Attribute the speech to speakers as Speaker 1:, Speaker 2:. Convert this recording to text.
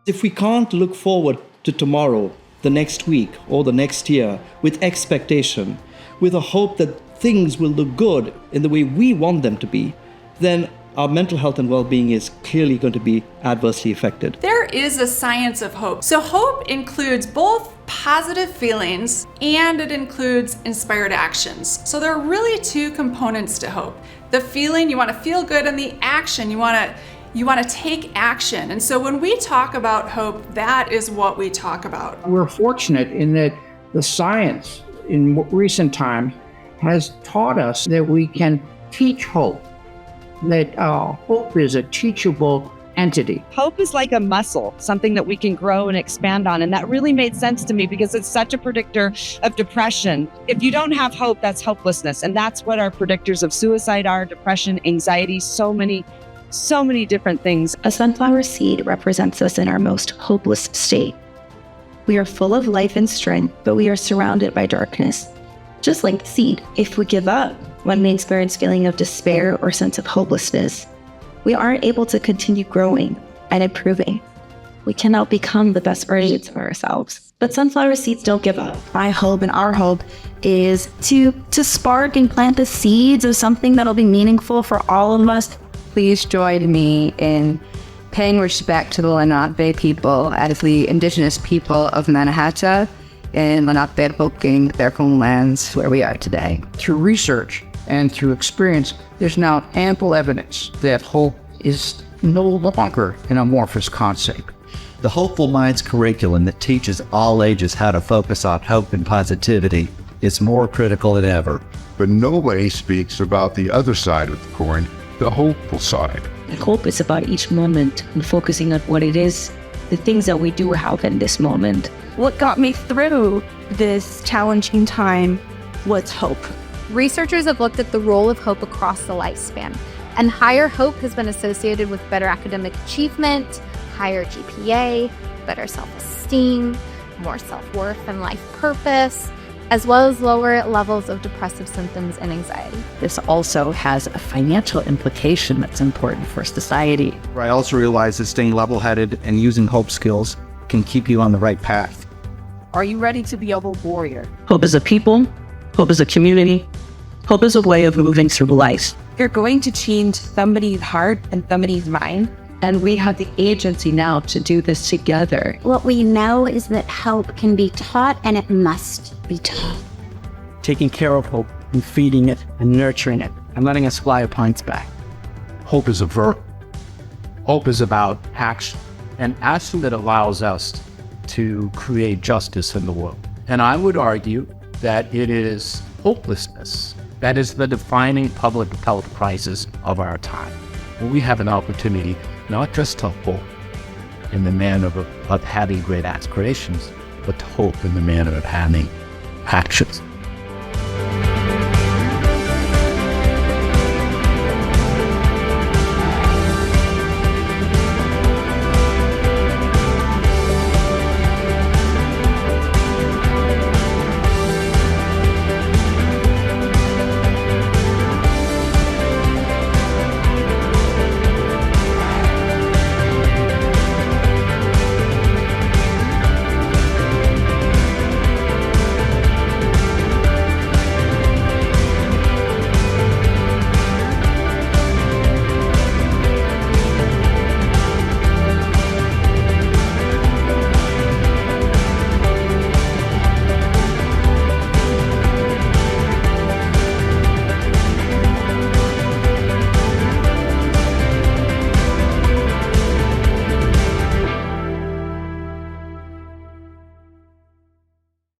Speaker 1: If we can't look forward to tomorrow, the next week, or the next year with expectation, with a hope that things will look good in the way we want them to be, then our mental health and well-being is clearly going to be adversely affected.
Speaker 2: There is a science of hope. So hope includes both positive feelings and it includes inspired actions. So there are really two components to hope. The feeling, you want to feel good, and the action, you want to take action. And so when we talk about hope, that is what we talk about.
Speaker 3: We're fortunate in that the science in recent times has taught us that we can teach hope, that hope is a teachable entity.
Speaker 4: Hope is like a muscle, something that we can grow and expand on. And that really made sense to me because it's such a predictor of depression. If you don't have hope, that's hopelessness. And that's what our predictors of suicide are: depression, anxiety, so many different things.
Speaker 5: A sunflower seed represents us in our most hopeless state. We are full of life and strength, but we are surrounded by darkness. Just like the seed, if we give up when we experience feeling of despair or sense of hopelessness, we aren't able to continue growing and improving. We cannot become the best versions of ourselves. But sunflower seeds don't give up. My hope and our hope is to spark and plant the seeds of something that'll be meaningful for all of us.
Speaker 6: Please join me in paying respect to the Lenape people as the indigenous people of Manhattan and Lenape booking their homelands where we are today.
Speaker 3: Through research and through experience, there's now ample evidence that hope is no longer an amorphous concept.
Speaker 7: The Hopeful Minds curriculum that teaches all ages how to focus on hope and positivity is more critical than ever.
Speaker 8: But nobody speaks about the other side of the coin, the hopeful side.
Speaker 5: Hope is about each moment and focusing on what it is, the things that we do have in this moment.
Speaker 9: What got me through this challenging time was hope.
Speaker 10: Researchers have looked at the role of hope across the lifespan, and higher hope has been associated with better academic achievement, higher GPA, better self-esteem, more self-worth and life purpose, as well as lower levels of depressive symptoms and anxiety.
Speaker 11: This also has a financial implication that's important for society.
Speaker 7: I also realize that staying level-headed and using hope skills can keep you on the right path.
Speaker 4: Are you ready to be a hope warrior?
Speaker 11: Hope is a people, hope is a community, hope is a way of moving through life.
Speaker 4: You're going to change somebody's heart and somebody's mind. And we have the agency now to do this together.
Speaker 12: What we know is that hope can be taught, and it must be taught.
Speaker 13: Taking care of hope and feeding it and nurturing it and letting us fly upon its back.
Speaker 14: Hope is a verb. Hope is about action, and action that allows us to create justice in the world. And I would argue that it is hopelessness that is the defining public health crisis of our time. We have an opportunity not just to hope in the manner of having great aspirations, but to hope in the manner of having actions.